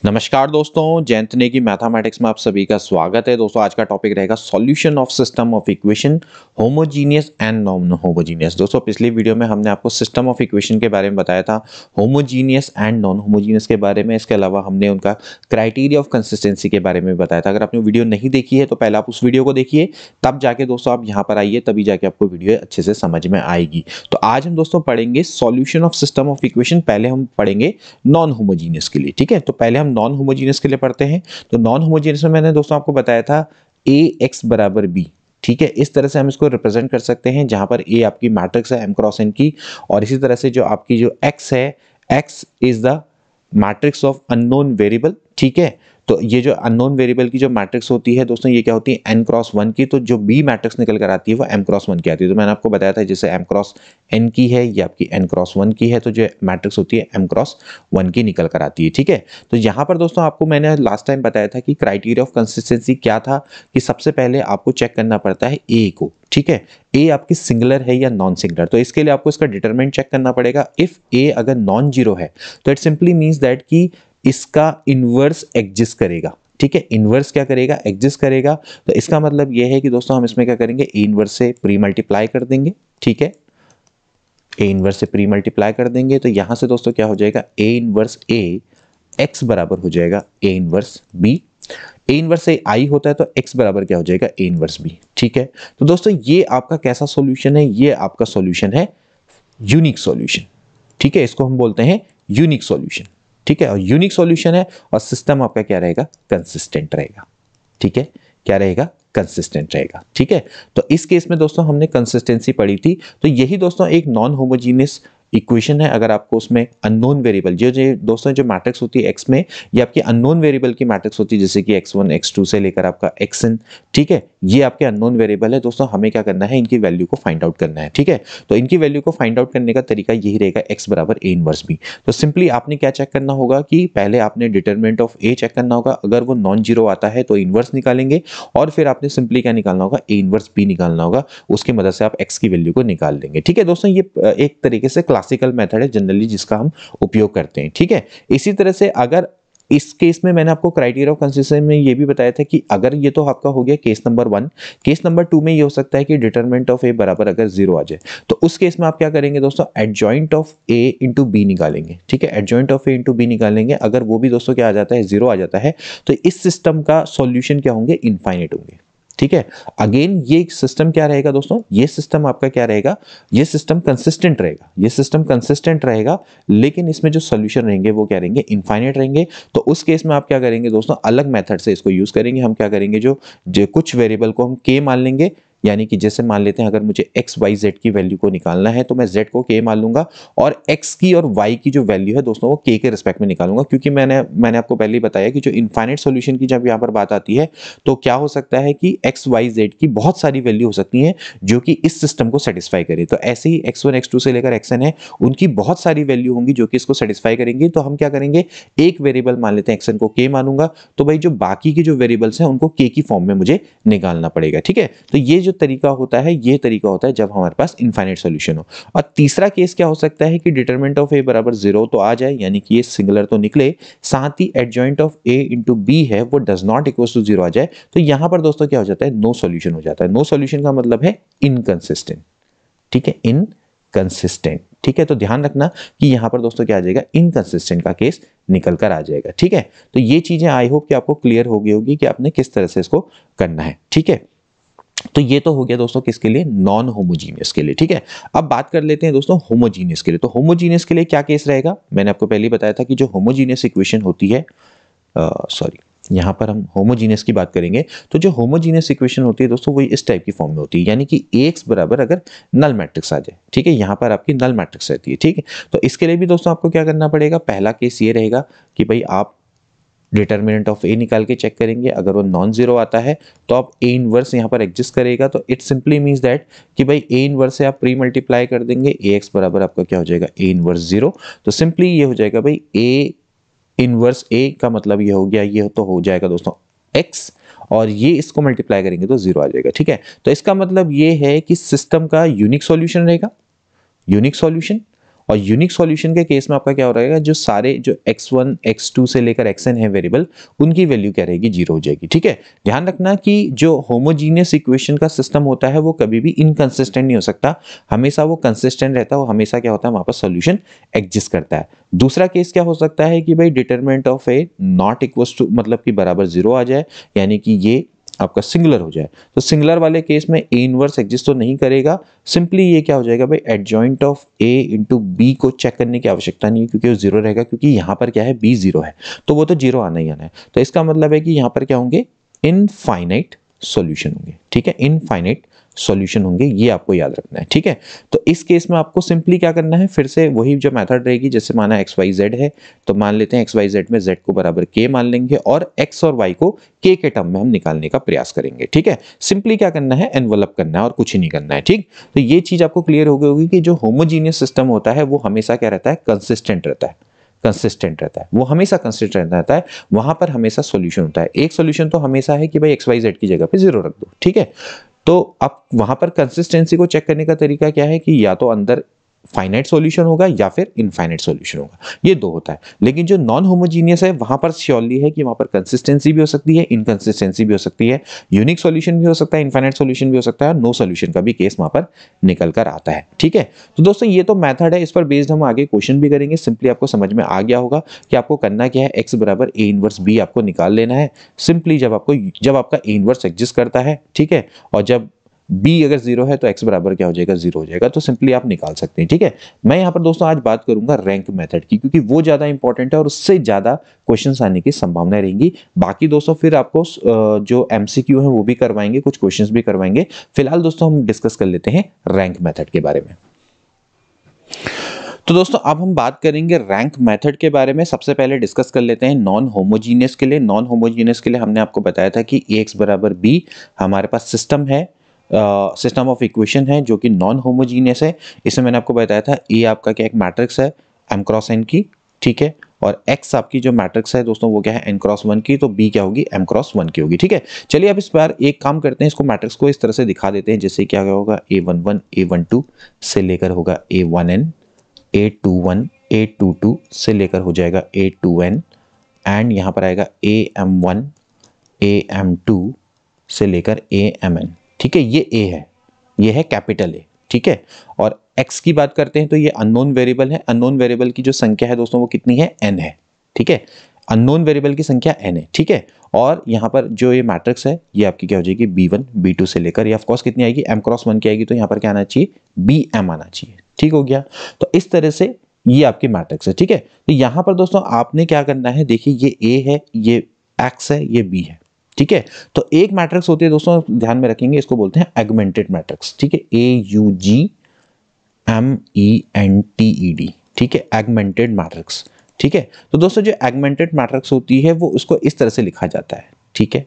नमस्कार दोस्तों, जयंत नेगी मैथमेटिक्स में आप सभी का स्वागत है। दोस्तों आज का टॉपिक रहेगा solution of system of equation homogeneous and non homogeneous. दोस्तों पिछली वीडियो में हमने आपको सिस्टम ऑफ इक्वेशन के बारे में बताया था, होमोजीनियस एंड नॉन होमोजीनियस के बारे में। इसके अलावा हमने उनका क्राइटेरिया ऑफ कंसिस्टेंसी के बारे में बताया था। अगर आपने वीडियो नहीं देखी है तो पहले आप उस वीडियो को देखिए, तब जाके दोस्तों आप यहाँ पर आइए, तभी जाके आपको वीडियो अच्छे से समझ में आएगी। तो आज हम दोस्तों पढ़ेंगे solution of system of equation. पहले हम पढ़ेंगे नॉन होमोजीनियस के लिए, ठीक है। तो पहले हम नॉन होमोजीनियस के लिए पढ़ते हैं। तो नॉन होमोजीनियस में मैंने दोस्तों आपको बताया था ए एक्स बराबर बी, ठीक है। इस तरह से हम इसको रिप्रेजेंट कर सकते हैं, जहां पर ए आपकी मैट्रिक्स है एम क्रॉस एन की, और इसी तरह से जो आपकी जो एक्स है, x is the matrix of unknown variable, ठीक है। तो ये जो अननोन वेरिएबल की जो मैट्रिक्स होती है दोस्तों, ये क्या होती है, एन क्रॉस वन की। तो जो बी मैट्रिक्स निकल कर आती है वो एम क्रॉस वन की आती है। तो मैंने आपको बताया था जैसे एम क्रॉस एन की है, ये आपकी एन क्रॉस वन की है, तो जो मैट्रिक्स होती है एम क्रॉस वन की निकल कर आती है, ठीक है। तो यहाँ पर दोस्तों आपको मैंने लास्ट टाइम बताया था कि क्राइटेरिया ऑफ कंसिस्टेंसी क्या था, कि सबसे पहले आपको चेक करना पड़ता है ए को, ठीक है। ए आपकी सिंगुलर है या नॉन सिंगुलर, तो इसके लिए आपको इसका डिटरमिनेंट चेक करना पड़ेगा। इफ ए अगर नॉन जीरो है तो इट सिंपली मींस दैट कि इसका इनवर्स एग्जिस्ट करेगा, ठीक है। इनवर्स क्या करेगा, एग्जिस्ट करेगा। तो इसका मतलब यह है कि दोस्तों हम इसमें क्या करेंगे, ए इनवर्स से प्री मल्टीप्लाई कर देंगे, ठीक है। ए इनवर्स से प्री मल्टीप्लाई कर देंगे, तो यहां से दोस्तों क्या हो जाएगा, ए इनवर्स ए एक्स बराबर हो जाएगा A inverse B. A inverse A I होता है तो एक्स बराबर क्या हो जाएगा, ए इनवर्स बी, ठीक है। तो दोस्तों ये आपका कैसा सॉल्यूशन है, ये आपका सॉल्यूशन है यूनिक सॉल्यूशन, ठीक है। इसको हम बोलते हैं यूनिक सॉल्यूशन, ठीक है। और यूनिक सॉल्यूशन है और सिस्टम आपका क्या रहेगा, कंसिस्टेंट रहेगा, ठीक है। क्या रहेगा, कंसिस्टेंट रहेगा, ठीक है। तो इस केस में दोस्तों हमने कंसिस्टेंसी पढ़ी थी। तो यही दोस्तों एक नॉन होमोजीनियस इक्वेशन है। अगर आपको उसमें अननोन वेरिएबल जो दोस्तों जो मैट्रिक्स होती है एक्स में, ये आपकी अननोन वेरिएबल की मैट्रिक्स होती है, जैसे कि x1 x2 से लेकर आपका xn, ठीक है। ये आपके अननोन वेरिएबल है दोस्तों, हमें क्या करना है, इनकी वैल्यू को फाइंड आउट करना है, ठीक है। तो इनकी वैल्यू को फाइंड आउट करने का तरीका यही रहेगा, x बराबर a इनवर्स b। तो सिंपली आपने क्या चेक करना होगा कि पहले आपने डिटरमिनेंट ऑफ a चेक करना होगा, अगर वो नॉन जीरो आता है तो इनवर्स निकालेंगे, और फिर आपने सिंपली क्या निकालना होगा, a इनवर्स b निकालना होगा। उसकी मदद से आप x की वैल्यू को निकाल लेंगे, ठीक है। दोस्तों ये एक तरीके से क्लासिकल मेथड है जनरली जिसका हम उपयोग करते हैं, ठीक है। इसी तरह से अगर इस केस में मैंने आपको क्राइटेरिया ऑफ कंसिस्टेंसी में ये भी बताया था कि अगर ये तो आपका हो गया केस नंबर 1, केस नंबर 2 में ये हो सकता है कि डिटरमिनेंट ऑफ ए बराबर अगर 0 आ जाए, तो उस केस में आप क्या करेंगे दोस्तों, adjoint of A into B निकालेंगे, ठीक है। Adjoint of A into B निकालेंगे, अगर वो भी दोस्तों क्या आ जाता है, 0 आ जाता है, तो इस सिस्टम का सॉल्यूशन क्या होंगे, इनफाइनाइट होंगे, ठीक है। अगेन ये सिस्टम क्या रहेगा दोस्तों, ये सिस्टम आपका क्या रहेगा, ये सिस्टम कंसिस्टेंट रहेगा, ये सिस्टम कंसिस्टेंट रहेगा, लेकिन इसमें जो सॉल्यूशन रहेंगे वो क्या रहेंगे, इनफाइनाइट रहेंगे। तो उस केस में आप क्या करेंगे दोस्तों, अलग मेथड से इसको यूज करेंगे। हम क्या करेंगे, जो कुछ वेरिएबल को हम k मान लेंगे, यानी कि जैसे मान लेते हैं अगर मुझे x y z की वैल्यू को निकालना है तो मैं z को k मान लूंगा, और x की और y की जो वैल्यू है दोस्तों वो k के रिस्पेक्ट में निकालूंगा, क्योंकि मैंने आपको पहले ही बताया कि जो इनफाइनाइट सॉल्यूशन की जब यहाँ पर बात आती है तो क्या हो सकता है कि x y z की बहुत सारी वैल्यू हो सकती है जो कि इस सिस्टम को सेटिस्फाई करे। तो ऐसे ही x1 x2 से लेकर xn है, उनकी बहुत सारी वैल्यू होंगी जो कि इसको सेटिस्फाई करेंगी। तो हम क्या करेंगे, एक वेरिएबल मान लेते हैं xn को k मानूंगा, तो भाई जो बाकी के जो वेरिएबल्स हैं उनको k की फॉर्म में मुझे निकालना पड़ेगा, ठीक है। तो ये जो तरीका होता है, ये तरीका होता है जब हमारे पास इनफाइनाइट सॉल्यूशन हो। और तीसरा केस क्या हो सकता है कि डिटरमिनेंट ऑफ ए बराबर 0 तो आ जाए, यानी कि ये सिंगुलर तो निकले, साथ ही adjoint of A into B है वो डज नॉट इक्वल टू 0 आ जाए, तो यहां पर दोस्तों क्या हो जाता है, नो सॉल्यूशन हो जाता है। नो सॉल्यूशन का मतलब है इनकंसिस्टेंट, ठीक है, इनकंसिस्टेंट, ठीक है। तो ध्यान रखना कि यहां पर दोस्तों क्या आ जाएगा, इनकंसिस्टेंट का केस निकल कर आ जाएगा, ठीक है। तो ये चीजें आई होप कि आपको क्लियर हो गई होगी कि आपने किस तरह से इसको करना है, ठीक है। तो ये तो हो गया दोस्तों किसके लिए, नॉन होमोजीनियस के लिए, ठीक है। अब बात कर लेते हैं दोस्तों होमोजीनियस के लिए। तो होमोजीनियस के लिए क्या केस रहेगा, मैंने आपको पहले ही बताया था कि जो होमोजीनियस इक्वेशन होती है, सॉरी यहां पर हम होमोजीनियस की बात करेंगे, तो जो होमोजीनियस इक्वेशन होती है दोस्तों वही इस टाइप की फॉर्म में होती है, यानी कि Ax बराबर अगर नल मैट्रिक्स आ जाए, ठीक है। यहां पर आपकी नल मैट्रिक्स रहती है, ठीक है। तो इसके लिए भी दोस्तों आपको क्या करना पड़ेगा, पहला केस ये रहेगा कि भाई आप डिटरमिनेंट ऑफ ए निकाल के चेक करेंगे, अगर वो नॉन जीरो आता है तो आप ए इनवर्स यहाँ पर एग्जिस्ट करेगा, तो इट सिंपली मींस दैट कि भाई ए इनवर्स से आप प्री मल्टीप्लाई कर देंगे, ए एक्स बराबर आपका क्या हो जाएगा, ए इनवर्स 0। तो सिंपली ये हो जाएगा भाई ए इनवर्स ए का मतलब ये हो गया, ये तो हो जाएगा दोस्तों एक्स, और ये इसको मल्टीप्लाई करेंगे तो 0 आ जाएगा, ठीक है। तो इसका मतलब ये है कि सिस्टम का यूनिक सॉल्यूशन रहेगा, यूनिक सॉल्यूशन, और यूनिक सॉल्यूशन के केस में आपका क्या हो रहेगा, जो सारे जो x1 x2 से लेकर xn है वेरिएबल, उनकी वैल्यू क्या रहेगी, 0 हो जाएगी। ठीक है, ध्यान रखना कि जो होमोजीनियस इक्वेशन का सिस्टम होता है वो कभी भी इनकंसिस्टेंट नहीं हो सकता, हमेशा वो कंसिस्टेंट रहता है, वो हमेशा क्या होता है, वहां पर सॉल्यूशन एग्जिस्ट करता है। दूसरा केस क्या हो सकता है कि भाई determinant of A not equals to, मतलब कि बराबर 0 आ जाए, यानी कि ये आपका सिंगुलर हो जाए। तो सिंगुलर वाले केस में ए इनवर्स एग्जिस्ट तो नहीं करेगा, सिंपली ये क्या हो जाएगा भाई, adjoint of A into B को चेक करने की आवश्यकता नहीं है, क्योंकि वो 0 रहेगा, क्योंकि यहाँ पर क्या है, बी 0 है, तो वो तो 0 आना ही आना है। तो इसका मतलब है कि यहाँ पर क्या होंगे, इनफाइनाइट सॉल्यूशन होंगे। ठीक है, इनफाइनाइट सॉल्यूशन होंगे, ये आपको याद रखना है। ठीक है, तो इस केस में आपको सिंपली क्या करना है, फिर से वही जो मेथड रहेगी, जैसे माना एक्स वाई जेड है, तो मान लेते हैं एक्स वाई जेड में जेड को बराबर के मान लेंगे और एक्स और वाई को के टर्म में हम निकालने का प्रयास करेंगे। ठीक है, सिंपली क्या करना है, एनवलप करना है और कुछ ही नहीं करना है। ठीक, तो ये चीज आपको क्लियर हो गई होगी कि जो होमोजीनियस सिस्टम होता है वो हमेशा क्या रहता है, कंसिस्टेंट रहता है, कंसिस्टेंट रहता है, वो हमेशा कंसिस्टेंट रहता है, वहां पर हमेशा सॉल्यूशन होता है। एक सॉल्यूशन तो हमेशा है कि भाई एक्स वाई जेड की जगह पे 0 रख दो। ठीक है, तो अब वहां पर कंसिस्टेंसी को चेक करने का तरीका क्या है कि या तो अंदर फाइनाइट सॉल्यूशन होगा या फिर इनफाइनाइट सॉल्यूशन होगा, ये दो होता है। लेकिन जो नॉन होमोजीनियस है वहां पर श्योरली है कि वहां पर कंसिस्टेंसी भी हो सकती है, इनकंसिस्टेंसी भी हो सकती है, यूनिक सॉल्यूशन भी हो सकता है, इनफाइनाइट सॉल्यूशन भी हो सकता है, नो सॉल्यूशन का भी केस वहां पर निकल कर आता है। ठीक है, तो दोस्तों ये तो मेथड है, इस पर बेस्ड हम आगे क्वेश्चन भी करेंगे। सिंपली आपको समझ में आ गया होगा कि आपको करना क्या है, एक्स बराबर ए इनवर्स बी आपको निकाल लेना है। सिंपली जब आपका ए इनवर्स एग्जिस्ट करता है, ठीक है, और जब b अगर 0 है तो x बराबर क्या हो जाएगा, 0 हो जाएगा, तो सिंपली आप निकाल सकते हैं। ठीक है, मैं यहाँ पर दोस्तों आज बात करूंगा रैंक मेथड की, क्योंकि वो ज्यादा इंपॉर्टेंट है और उससे ज्यादा क्वेश्चंस आने की संभावना रहेंगी। बाकी दोस्तों फिर आपको जो MCQ है वो भी करवाएंगे, कुछ क्वेश्चंस भी करवाएंगे। फिलहाल दोस्तों हम डिस्कस कर लेते हैं रैंक मेथड के बारे में। तो दोस्तों अब हम बात करेंगे रैंक मेथड के बारे में। सबसे पहले डिस्कस कर लेते हैं नॉन होमोजीनियस के लिए। नॉन होमोजीनियस के लिए हमने आपको बताया था कि ax बराबर b हमारे पास सिस्टम है, सिस्टम ऑफ इक्वेशन है जो कि नॉन होमोजीनियस है। इसमें मैंने आपको बताया था ए आपका क्या एक मैट्रिक्स है m क्रॉस n की, ठीक है, और x आपकी जो मैट्रिक्स है दोस्तों वो क्या है, n क्रॉस 1 की, तो b क्या होगी, m क्रॉस 1 की होगी। ठीक है, चलिए अब इस बार एक काम करते हैं, इसको मैट्रिक्स को इस तरह से दिखा देते हैं, जैसे क्या होगा, a11 a12 से लेकर होगा a1n, a21 a22 से लेकर हो जाएगा a2n, एंड यहाँ पर आएगा am1 am2 से लेकर amn। ठीक है, ये a है, ये है कैपिटल A। ठीक है, और x की बात करते हैं तो ये अननोन वेरिएबल है। अननोन वेरिएबल की जो संख्या है दोस्तों वो कितनी है, n है। ठीक है, अननोन वेरिएबल की संख्या n है। ठीक है, और यहाँ पर जो ये मैट्रिक्स है ये आपकी क्या हो जाएगी, b1 b2 से लेकर, ये ऑफ कोर्स कितनी आएगी, m क्रॉस 1 की आएगी, तो यहाँ पर क्या आना चाहिए, bm आना चाहिए। ठीक हो गया, तो इस तरह से ये आपकी मैट्रिक्स है। ठीक है, तो यहाँ पर दोस्तों आपने क्या करना है, देखिए ये a है, ये x है, ये b है। ठीक है, तो एक मैट्रिक्स होती है दोस्तों, ध्यान में रखेंगे, इसको बोलते हैं एगमेंटेड मैट्रिक्स। ठीक है, AUGMENTED। ठीक है, एगमेंटेड मैट्रिक्स। ठीक है, तो दोस्तों जो एगमेंटेड मैट्रिक्स होती है वो उसको इस तरह से लिखा जाता है। ठीक है,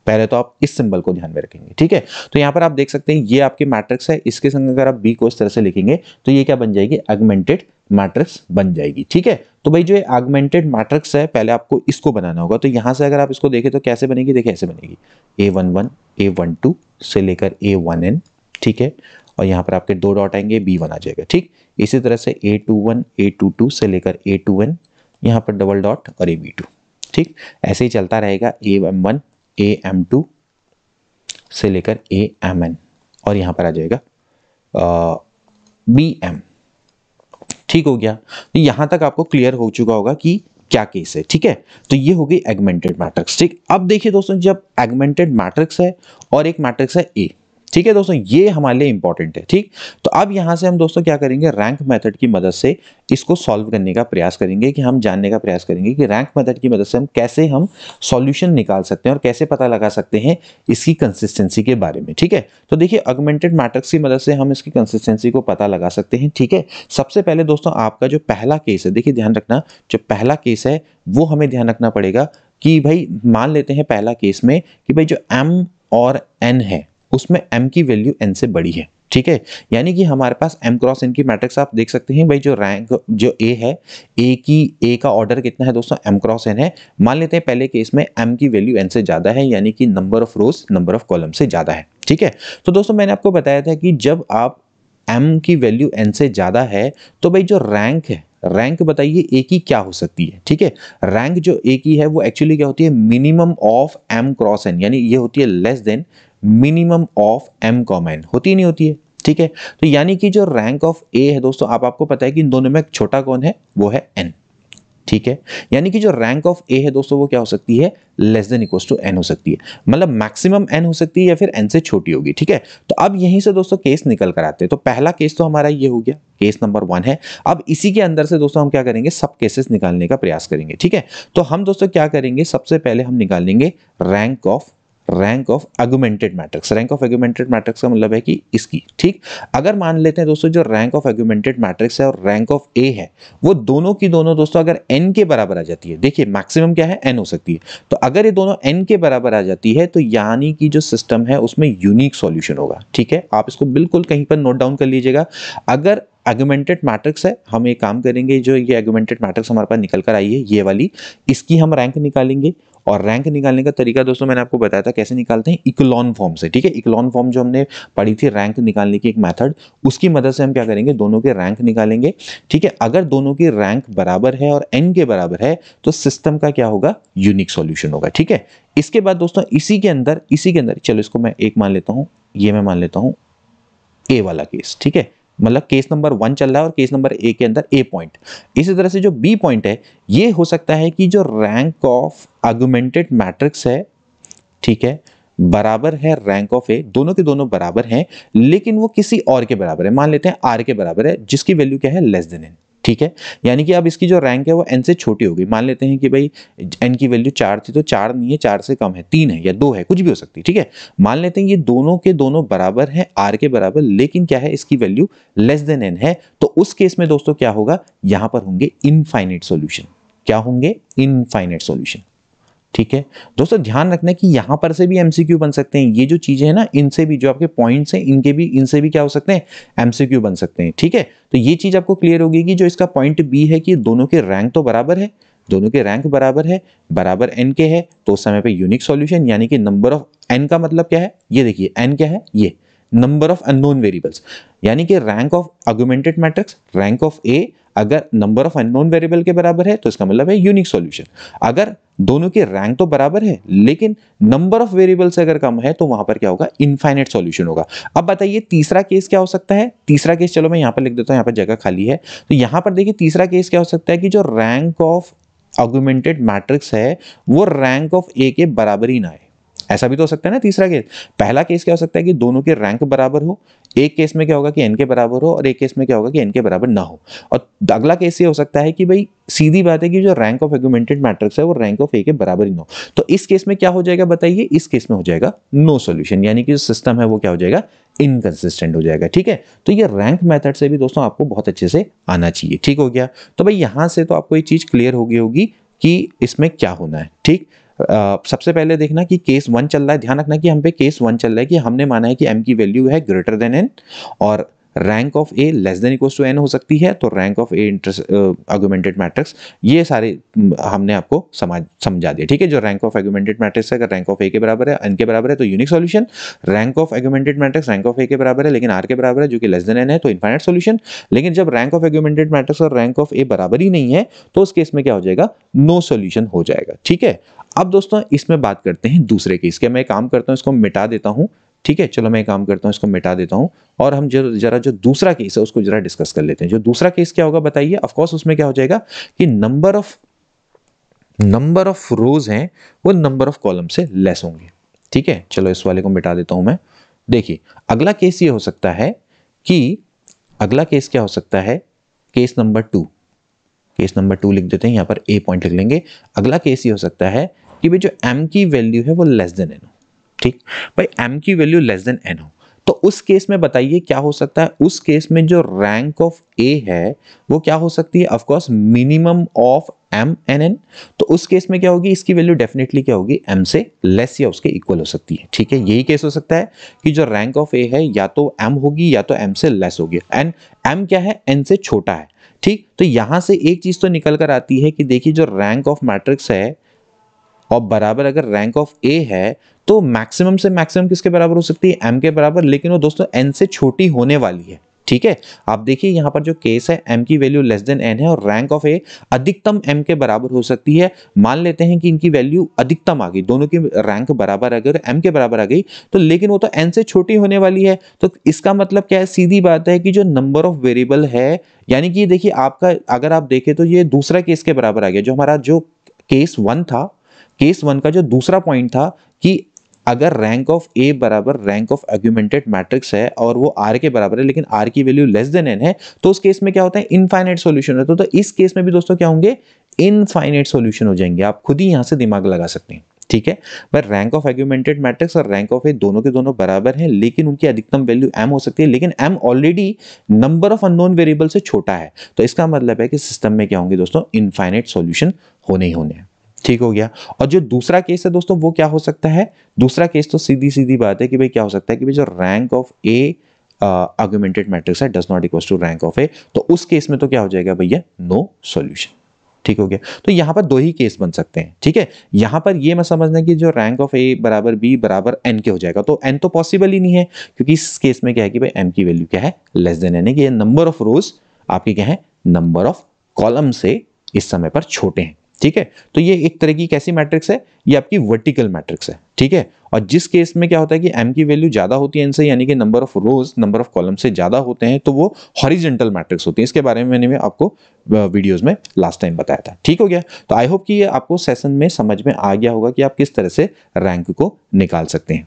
पहले तो आप इस सिंबल को ध्यान में रखेंगे। ठीक है, तो यहां पर आप देख सकते हैं ये आपकी मैट्रिक्स है, इसके संग अगर आप b को इस तरह से लिखेंगे तो ये क्या बन जाएगी, एगमेंटेड मैट्रिक्स बन जाएगी। ठीक है, तो भाई जो एगमेंटेड मैट्रिक्स है पहले आपको इसको बनाना होगा। तो यहां से अगर आप इसको देखें तो कैसे बनेगी, देखिए ऐसे बनेगी, a11 a12 से लेकर a1n। ठीक है, और यहाँ पर आपके दो डॉट आएंगे, b1 आ जाएगा। ठीक, इसी तरह से a21 a22 से लेकर a2n, यहाँ पर डबल डॉट और ab2। ठीक, ऐसे ही चलता रहेगा, am1 am2 से लेकर amn, और यहाँ पर आ जाएगा bm। ठीक हो गया, तो यहां तक आपको क्लियर हो चुका होगा कि क्या केस है। ठीक है, तो ये हो गई एगमेंटेड मैट्रिक्स। ठीक, अब देखिए दोस्तों, जब एगमेंटेड मैट्रिक्स है और एक मैट्रिक्स है A, ठीक है दोस्तों, ये हमारे लिए इंपॉर्टेंट है। ठीक, तो अब यहां से हम दोस्तों क्या करेंगे, रैंक मेथड की मदद से इसको सॉल्व करने का प्रयास करेंगे, कि हम जानने का प्रयास करेंगे कि रैंक मेथड की मदद से हम कैसे सॉल्यूशन निकाल सकते हैं और कैसे पता लगा सकते हैं इसकी कंसिस्टेंसी के बारे में। ठीक है, तो देखिए ऑगमेंटेड मैट्रिक्स की मदद से हम इसकी कंसिस्टेंसी को पता लगा सकते हैं। ठीक है, सबसे पहले दोस्तों आपका जो पहला केस है, देखिए ध्यान रखना, जो पहला केस है वो हमें ध्यान रखना पड़ेगा कि भाई मान लेते हैं पहला केस में कि भाई जो m और n है उसमें m की वैल्यू n से बड़ी है। ठीक है, यानी कि हमारे पास m क्रॉस n की मैट्रिक्स आप देख सकते हैं, भाई जो रैंक जो a है, a का ऑर्डर कितना है दोस्तों, m क्रॉस n है। मान लेते हैं पहले केस में m की वैल्यू n से ज्यादा है, यानी कि number of rose number of column से ज्यादा है। ठीक है, तो दोस्तों मैंने आपको बताया था कि जब आप m की वैल्यू n से ज्यादा है तो भाई जो रैंक है, रैंक बताइए ए की क्या हो सकती है। ठीक है, रैंक जो ए की है वो एक्चुअली क्या होती है, minimum of m cross n, यानी ये होती है less then minimum of m comma n, होती नहीं होती है। ठीक है, तो यानी कि जो रैंक ऑफ ए है दोस्तों, आपको पता है कि इन दोनों में छोटा कौन है, वो है n। ठीक है, यानी कि जो रैंक ऑफ ए है दोस्तों वो क्या हो सकती है, less than equal to n हो सकती है, मतलब मैक्सिमम एन हो सकती है या फिर एन से छोटी होगी। ठीक है, तो अब यहीं से दोस्तों केस निकल कर आते हैं। तो पहला केस तो हमारा ये हो गया, केस नंबर 1 है। अब इसी के अंदर से दोस्तों हम क्या करेंगे, सब केसेस निकालने का प्रयास करेंगे। ठीक है, तो हम दोस्तों क्या करेंगे, सबसे पहले हम निकालेंगे rank of augmented matrix. Rank of augmented matrix का मतलब है कि इसकी, ठीक, अगर मान लेते हैं दोस्तों जो रैंक ऑफ आर्गुमेंटेड मैट्रिक्स है और रैंक ऑफ ए है, वो दोनों की दोनों दोस्तों अगर n के बराबर आ जाती है, देखिए मैक्सिमम क्या है, n हो सकती है, तो अगर ये दोनों n के बराबर आ जाती है तो यानी कि जो सिस्टम है उसमें यूनिक सॉल्यूशन होगा। ठीक है, आप इसको बिल्कुल कहीं पर नोट डाउन कर लीजिएगा। अगर आर्गुमेंटेड मैट्रिक्स है, हम एक काम करेंगे, जो ये आर्गुमेंटेड मैट्रिक्स हमारे पास निकल कर आई है ये वाली, इसकी हम रैंक निकालेंगे। और रैंक निकालने का तरीका दोस्तों मैंने आपको बताया था कैसे निकालते हैं, इक्लोन फॉर्म से। ठीक है, इक्लोन फॉर्म जो हमने पढ़ी थी रैंक निकालने की एक मेथड, उसकी मदद से हम क्या करेंगे, दोनों के रैंक निकालेंगे। ठीक है, अगर दोनों की रैंक बराबर है और n के बराबर है तो सिस्टम का क्या होगा, यूनिक सॉल्यूशन होगा। ठीक है, इसके बाद दोस्तों इसी के अंदर चलो इसको मैं एक मान लेता हूं, ये मैं मान लेता हूं ए वाला केस। ठीक है, मतलब केस नंबर 1 चल रहा है और केस नंबर ए के अंदर ए पॉइंट। इसी तरह से जो बी पॉइंट है, ये हो सकता है कि जो रैंक ऑफ आर्गुमेंटेड मैट्रिक्स है, ठीक है, बराबर है रैंक ऑफ ए, दोनों के दोनों बराबर हैं, लेकिन वो किसी और के बराबर है, मान लेते हैं आर के बराबर है, जिसकी वैल्यू क्या है, लेस देन एन। ठीक है, यानी कि अब इसकी जो रैंक है वो n से छोटी होगी। मान लेते हैं कि भाई n की वैल्यू 4 थी, तो 4 नहीं है, 4 से कम है, 3 है या 2 है, कुछ भी हो सकती है। ठीक है, मान लेते हैं ये दोनों के दोनों बराबर हैं r के बराबर, लेकिन क्या है, इसकी वैल्यू लेस देन n है, तो उस केस में दोस्तों क्या होगा, यहां पर होंगे इनफाइनाइट सॉल्यूशन। क्या होंगे, इनफाइनाइट सॉल्यूशन। ठीक है दोस्तों, ध्यान रखना कि यहां पर से भी एमसीक्यू बन सकते हैं। ये जो चीजें हैं ना, इनसे भी जो आपके पॉइंट्स हैं, इनसे भी क्या हो सकते हैं, एमसीक्यू बन सकते हैं। ठीक है, तो ये चीज आपको क्लियर होगी कि जो इसका पॉइंट बी है कि दोनों के रैंक तो बराबर है, दोनों के रैंक बराबर है, बराबर n के है, तो उस समय पे यूनिक सॉल्यूशन, यानी कि नंबर ऑफ n का मतलब क्या है, ये देखिए n क्या है, ये नंबर ऑफ अननोन वेरिएबल्स, यानी कि rank of augmented matrix, rank of A अगर नंबर ऑफ अननोन वेरिएबल के बराबर है तो इसका मतलब है यूनिक सॉल्यूशन। अगर दोनों के रैंक तो बराबर है लेकिन नंबर ऑफ वेरिएबल से अगर कम है तो वहां पर क्या होगा, इनफाइनाइट सॉल्यूशन होगा। अब बताइए तीसरा केस क्या हो सकता है। तीसरा केस चलो मैं यहां पर लिख देता हूं, यहां पर जगह खाली है, तो यहां पर देखिए तीसरा केस क्या हो सकता है कि जो रैंक ऑफ आर्गुमेंटेड मैट्रिक्स है वो रैंक ऑफ ए के बराबर ही ना है। ऐसा भी तो हो सकता है ना तीसरा केस। पहला केस क्या हो सकता है कि दोनों के रैंक बराबर हो, एक केस में क्या होगा कि n के बराबर हो और एक केस में क्या होगा कि n के बराबर ना हो। और अगला केस ये हो सकता है कि भाई सीधी बात है कि जो रैंक ऑफ आर्गुमेंटेड मैट्रिक्स है वो रैंक ऑफ ए के बराबर ही ना हो। तो इस केस में क्या हो जाएगा बताइए, इस केस में हो जाएगा नो सॉल्यूशन, यानी कि जो सिस्टम है वो क्या हो जाएगा, इनकंसिस्टेंट हो जाएगा। ठीक है, तो ये रैंक मेथड से भी दोस्तों आपको बहुत अच्छे से आना चाहिए। ठीक हो गया, तो भाई यहां से तो आपको ये चीज क्लियर हो गई होगी कि इसमें क्या होना है। ठीक, सबसे पहले देखना कि केस 1 चल रहा है, ध्यान रखना कि हम पे केस 1 चल रहा है कि हमने माना है कि m की वैल्यू है ग्रेटर देन n और rank of A less than equal to n हो सकती है। तो rank of A augmented matrix, ये सारे हमने आपको समझा दिया। ठीक है, जो रैंक ऑफ आर्गुमेंटेड मैट्रिक्स है अगर रैंक ऑफ ए के बराबर है, n के बराबर है तो unique solution. Rank of augmented matrix rank of A के बराबर है लेकिन r के बराबर है जो कि लेस देन n है, तो इनफाइनाइट सॉल्यूशन। लेकिन जब रैंक ऑफ आर्गुमेंटेड मैट्रिक्स और रैंक ऑफ ए बराबर ही नहीं है तो उस केस में क्या हो जाएगा, नो सॉल्यूशन हो जाएगा। ठीक है, अब दोस्तों इसमें बात करते हैं दूसरे केस के। मैं काम करता हूं, इसको मिटा देता हूं। ठीक है, चलो मैं काम करता हूं, इसको मिटा देता हूं और हम जरा जो दूसरा केस है उसको जरा डिस्कस कर लेते हैं। जो दूसरा केस क्या होगा बताइए, ऑफ कोर्स उसमें क्या हो जाएगा कि नंबर ऑफ रोज हैं वो नंबर ऑफ कॉलम से लेस होंगे। ठीक है, चलो इस वाले को मिटा देता हूं मैं। देखिए अगला केस ये हो सकता है कि अगला केस क्या हो सकता है, केस नंबर 2 लिख देते हैं, यहां पर ए पॉइंट लिख लेंगे। अगला केस ये हो सकता है कि भाई जो m की वैल्यू है वो लेस देन n हो। ठीक भाई, m की वैल्यू लेस देन n हो, तो उस केस में बताइए क्या हो सकता है। उस केस में जो रैंक ऑफ a है वो क्या हो सकती है, of course minimum of m and n। तो उस केस में क्या होगी, इसकी वैल्यू डेफिनेटली क्या होगी, m से लेस या उसके इक्वल हो सकती है। ठीक है, यही केस हो सकता है कि जो रैंक ऑफ a है या तो m होगी या तो m से लेस होगी, एंड m क्या है, n से छोटा है। ठीक, तो यहां से एक चीज तो निकल कर आती है कि देखिए जो रैंक ऑफ मैट्रिक्स है और बराबर अगर रैंक ऑफ ए है तो मैक्सिमम से मैक्सिमम किसके बराबर हो सकती है, m के बराबर, लेकिन वो दोस्तों n से छोटी होने वाली है। ठीक है। आप देखिए यहाँ पर जो केस है m की वैल्यू लेस देन n है और रैंक ऑफ a अधिकतम m के बराबर हो सकती है। मान लेते हैं कि इनकी वैल्यू अधिकतम आ गई, दोनों की रैंक बराबर आ गई और m के बराबर आ गई, तो लेकिन वो तो n से छोटी होने वाली है। तो इसका मतलब क्या है, सीधी बात है कि जो नंबर ऑफ वेरिएबल है, यानी कि देखिए आपका अगर आप देखें तो ये दूसरा केस के बराबर आ गया। जो हमारा जो केस 1 था, केस 1 का जो दूसरा पॉइंट था कि अगर रैंक ऑफ ए बराबर रैंक ऑफ आर्गुमेंटेड मैट्रिक्स है और वो आर के बराबर है लेकिन आर की वैल्यू लेस देन एन है, तो उस केस में क्या होता है, इनफाइनाइट सॉल्यूशन होता है। तो इस केस में भी दोस्तों क्या होंगे, इनफाइनाइट सॉल्यूशन हो जाएंगे। आप खुद ही यहां से दिमाग लगा सकते हैं, ठीक है। पर रैंक ऑफ आर्गुमेंटेड मैट्रिक्स और रैंक ऑफ ए दोनों के दोनों बराबर हैं, लेकिन उनकी अधिकतम वैल्यू m हो सकती है, लेकिन m already number of unknown variable से छोटा है। तो इसका मतलब है कि सिस्टम में क्या होंगे दोस्तों, इनफाइनाइट सॉल्यूशन होने ही होने हैं। ठीक हो गया। और जो दूसरा केस है दोस्तों वो क्या हो सकता है, दूसरा केस तो सीधी सीधी बात है कि भाई क्या हो सकता है कि भाई जो rank of A augmented matrix है does not equal to rank of A, तो उस केस में तो क्या हो जाएगा भैया, नो सॉल्यूशन। ठीक हो गया। तो यहां पर दो ही केस बन सकते हैं, ठीक है। यहां पर ये मत समझना कि जो रैंक ऑफ ए बराबर बी बराबर एन के हो जाएगा, तो एन तो पॉसिबल ही नहीं है, क्योंकि इस केस में क्या है कि भाई एम की वैल्यू क्या है, लेस देन एन है, कि नंबर ऑफ रोज आपकी क्या है, नंबर ऑफ कॉलम से इस समय पर छोटे हैं। ठीक है। तो ये एक तरह की कैसी मैट्रिक्स है, ये आपकी वर्टिकल मैट्रिक्स है, ठीक है। और जिस केस में क्या होता है कि m की वैल्यू ज्यादा होती है n से, यानी कि number of rose number of column से ज्यादा होते हैं, तो वो हॉरिजॉन्टल मैट्रिक्स होती है। इसके बारे में मैंने आपको वीडियोस में लास्ट टाइम बताया था। ठीक हो गया। तो आई होप कि ये आपको सेशन में समझ में आ गया होगा कि आप किस तरह से रैंक को निकाल सकते हैं।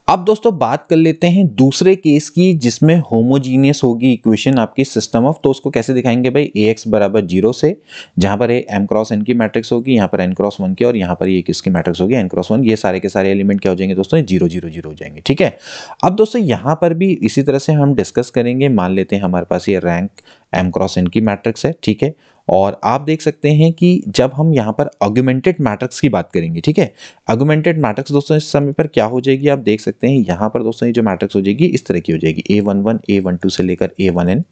अब दोस्तों बात कर लेते हैं दूसरे केस की, जिसमें होमोजीनियस होगी इक्वेशन आपकी सिस्टम ऑफ। तो उसको कैसे दिखाएंगे भाई, ax बराबर 0 से, जहां पर m क्रॉस n की मैट्रिक्स होगी, यहाँ पर n क्रॉस 1 की, और यहाँ पर ये किसकी मैट्रिक्स होगी, n क्रॉस 1। ये सारे के सारे एलिमेंट क्या हो जाएंगे दोस्तों, 0 0 0 हो जाएंगे। ठीक है। अब दोस्तों यहाँ पर भी इसी तरह से हम डिस्कस करेंगे। मान लेते हैं हमारे पास ये रैंक m क्रॉस n की मैट्रिक्स है, ठीक है। और आप देख सकते हैं कि जब हम यहाँ पर ऑगमेंटेड मैट्रिक्स की बात करेंगे, ठीक है, ऑगमेंटेड मैट्रिक्स दोस्तों इस समय पर क्या हो जाएगी, आप देख सकते हैं यहाँ पर दोस्तों ये जो मैट्रिक्स हो जाएगी इस तरह की हो जाएगी, A11 A12 से लेकर A1n,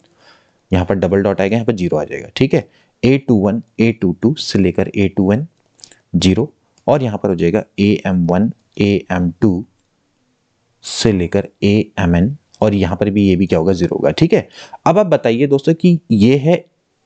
यहाँ पर डबल डॉट आएगा, यहाँ पर 0 आ जाएगा। ठीक है। A21 A22 से लेकर A2n 0, और यहाँ पर हो जाएगा AM1 AM2 से लेकर AMN, और यहाँ पर भी ये भी क्या होगा, 0 होगा। ठीक है। अब आप बताइए दोस्तों कि ये है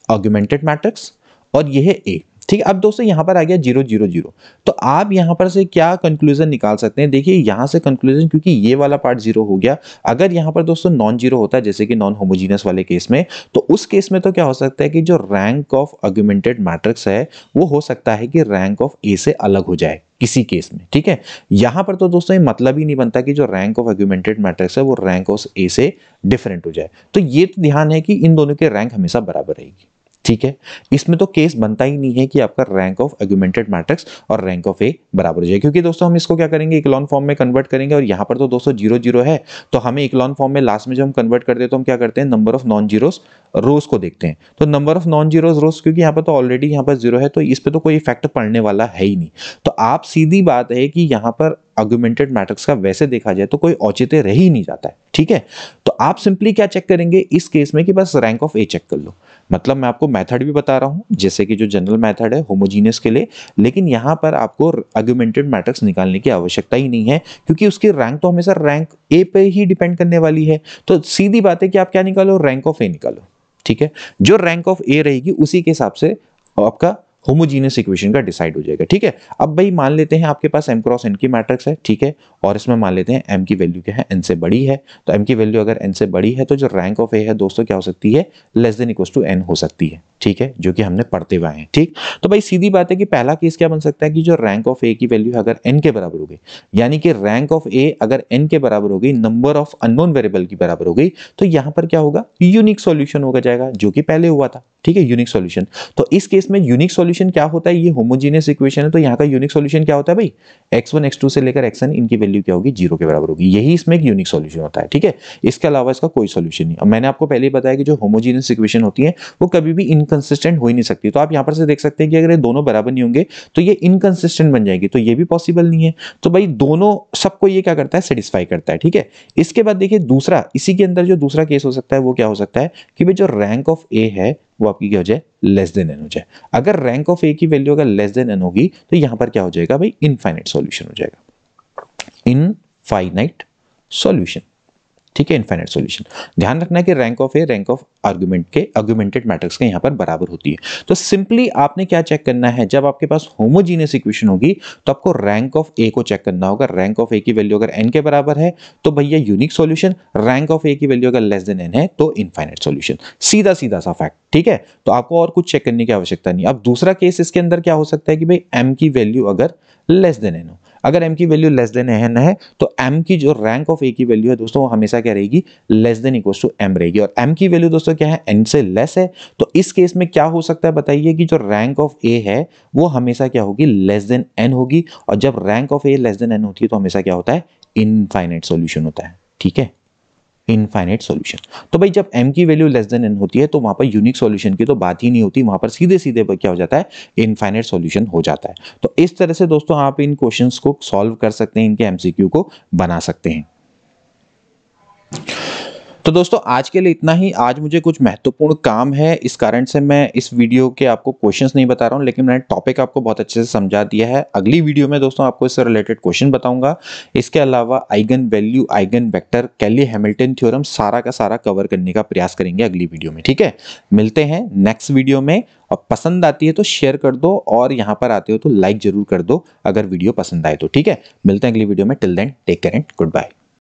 ऑगमेंटेड मैट्रिक्स और ये है ए। ठीक है। अब दोस्तों यहां पर आ गया 0 0 0, तो आप यहां पर से क्या कंक्लूजन निकाल सकते हैं, देखिए यहां से कंक्लूजन, क्योंकि ये वाला पार्ट 0 हो गया, अगर यहां पर दोस्तों नॉन जीरो होता है जैसे कि नॉन होमोजीनियस वाले केस में, तो उस केस में तो क्या हो सकता है कि जो रैंक ऑफ ऑगमेंटेड मैट्रिक्स है वो हो सकता है कि रैंक ऑफ ए से अलग हो जाए किसी केस में। ठीक है। यहां पर तो दोस्तों ये मतलब ही नहीं बनता कि जो रैंक ऑफ ऑगमेंटेड मैट्रिक्स है वो रैंक ऑफ ए से डिफरेंट हो जाए। तो ये तो ध्यान है कि इन दोनों के रैंक हमेशा बराबर रहेगी। ठीक है। इसमें तो केस बनता ही नहीं है कि आपका रैंक ऑफ ऑगमेंटेड मैट्रिक्स और रैंक ऑफ ए बराबर हो जाए, क्योंकि दोस्तों हम इसको क्या करेंगे, इक्लॉन फॉर्म में कन्वर्ट करेंगे, और यहां पर तो दोस्तों 0 0 है, तो हमें इक्लॉन फॉर्म में लास्ट में जब हम कन्वर्ट करते हैं तो हम क्या करते हैं, नंबर ऑफ नॉन जीरोस रोज को देखते हैं। तो नंबर ऑफ नॉन जीरोस रोज, क्योंकि यहाँ पर तो ऑलरेडी यहाँ पर 0 है, तो इस पर तो कोई इफेक्ट पड़ने वाला है ही नहीं। तो आप सीधी बात है कि यहाँ पर ऑगमेंटेड मैट्रिक्स का वैसे देखा जाए तो कोई औचित्य रह ही नहीं जाता है। ठीक है। तो आप सिंपली क्या चेक करेंगे इस केस में कि बस रैंक ऑफ ए चेक कर लो। मतलब मैं आपको मेथड भी बता रहा हूं, जैसे कि जो जनरल मेथड है होमोजीनियस के लिए, लेकिन यहां पर आपको ऑगमेंटेड मैट्रिक्स निकालने की आवश्यकता ही नहीं है, क्योंकि उसकी रैंक तो हमेशा रैंक ए पे ही डिपेंड करने वाली है। तो सीधी बात है कि आप क्या निकालो, रैंक ऑफ ए निकालो। ठीक है। जो रैंक ऑफ ए रहेगी उसी के हिसाब से आपका होमोजीनियस इक्वेशन का डिसाइड हो जाएगा। ठीक है। अब भाई मान लेते हैं आपके पास m क्रॉस n की मैट्रिक्स है, ठीक है, और इसमें मान लेते हैं m की वैल्यू क्या है, n से बड़ी है। तो m की वैल्यू अगर n से बड़ी है तो जो रैंक ऑफ a है दोस्तों क्या हो सकती है, less than equal to n हो सकती है। ठीक है, जो कि हमने पढ़ते हुए हैं। ठीक। तो भाई सीधी बात है कि पहला केस क्या बन सकता है कि जो रैंक ऑफ a की वैल्यू अगर n के बराबर हो गई, यानी कि रैंक ऑफ a अगर n के बराबर हो गई, नंबर ऑफ अननोन वेरिएबल की बराबर हो गई, तो यहां पर क्या होगा, यूनिक सॉल्यूशन होगा जाएगा, जो कि पहले हुआ था। ठीक है, यूनिक सॉल्यूशन। तो इस केस में यूनिक सॉल्यूशन क्या होता है, ये होमोजीनियस इक्वेशन है, तो यहाँ का यूनिक सॉल्यूशन क्या होता है भाई, x1 x2 से लेकर xn इनकी वैल्यू क्या होगी, 0 के बराबर होगी। यही इसमें एक यूनिक सॉल्यूशन होता है। ठीक है। इसके अलावा इसका कोई सॉल्यूशन नहीं। अब मैंने आपको पहले ही बताया कि जो होमोजीनियस इक्वेशन होती है वो कभी भी इनकंसिस्टेंट हो ही नहीं सकती। तो आप यहाँ पर से देख सकते हैं कि अगर ये दोनों बराबर नहीं होंगे तो ये इनकंसिस्टेंट बन जाएगी, तो ये भी पॉसिबल नहीं है। तो भाई दोनों सबको ये क्या करता है, सेटिस्फाई करता है। ठीक है। इसके बाद देखिए दूसरा, इसी के अंदर जो दूसरा केस हो सकता है वो क्या हो सकता है कि भाई जो रैंक ऑफ ए है वो आपकी क्या हो जाए, लेस देन एन हो जाए। अगर रैंक ऑफ ए की वैल्यू अगर लेस देन एन होगी तो यहां पर क्या हो जाएगा भाई, इनफाइनाइट सॉल्यूशन हो जाएगा, इनफाइनाइट सॉल्यूशन। ठीक है, इनफाइनाइट सॉल्यूशन। ध्यान रखना है कि rank of A rank of argument के आर्गुमेंटेड मैट्रिक्स के यहाँ पर बराबर होती है। तो सिंपली आपने क्या चेक करना है, जब आपके पास होमोजीनियस इक्वेशन होगी तो आपको रैंक ऑफ ए को चेक करना होगा। रैंक ऑफ ए की वैल्यू अगर n के बराबर है तो भैया यूनिक सॉल्यूशन, रैंक ऑफ ए की वैल्यू अगर लेस देन n है तो इनफाइनाइट सॉल्यूशन। सीधा सीधा सा फैक्ट, ठीक है। तो आपको और कुछ चेक करने की आवश्यकता नहीं। अब दूसरा केस इसके अंदर क्या हो सकता है कि भाई m की वैल्यू अगर लेस देन n हो। अगर m की वैल्यू लेस देन n है तो m की जो रैंक ऑफ a की वैल्यू है दोस्तों वो हमेशा क्या रहेगी, less than equal to m रहेगी। और m की वैल्यू दोस्तों क्या है, n से लेस है। तो इस केस में क्या हो सकता है बताइए कि जो रैंक ऑफ a है वो हमेशा क्या होगी, लेस देन n होगी। और जब rank of a less than n होती है तो हमेशा क्या होता है, इनफाइनाइट सॉल्यूशन होता है। ठीक है, इनफाइनाइट सॉल्यूशन। तो भाई जब m की वैल्यू लेस देन n होती है तो वहां पर यूनिक सॉल्यूशन की तो बात ही नहीं होती, वहां पर सीधे सीधे क्या हो जाता है, इनफाइनाइट सॉल्यूशन हो जाता है। तो इस तरह से दोस्तों आप इन क्वेश्चंस को सॉल्व कर सकते हैं, इनके एमसीक्यू को बना सकते हैं। तो दोस्तों आज के लिए इतना ही। आज मुझे कुछ महत्वपूर्ण काम है, इस कारण से मैं इस वीडियो के आपको क्वेश्चंस नहीं बता रहा हूं, लेकिन मैंने टॉपिक आपको बहुत अच्छे से समझा दिया है। अगली वीडियो में दोस्तों आपको इससे रिलेटेड क्वेश्चन बताऊंगा। इसके अलावा आइगन वैल्यू, आइगन वेक्टर, कैली हैमिल्टन थ्योरम सारा का सारा कवर करने का प्रयास करेंगे अगली वीडियो में। ठीक है, मिलते हैं नेक्स्ट वीडियो में। और पसंद आती है तो शेयर कर दो, और यहां पर आते हो तो लाइक जरूर कर दो अगर वीडियो पसंद आए तो। ठीक है, मिलते हैं अगली वीडियो में। Till then take care and good bye.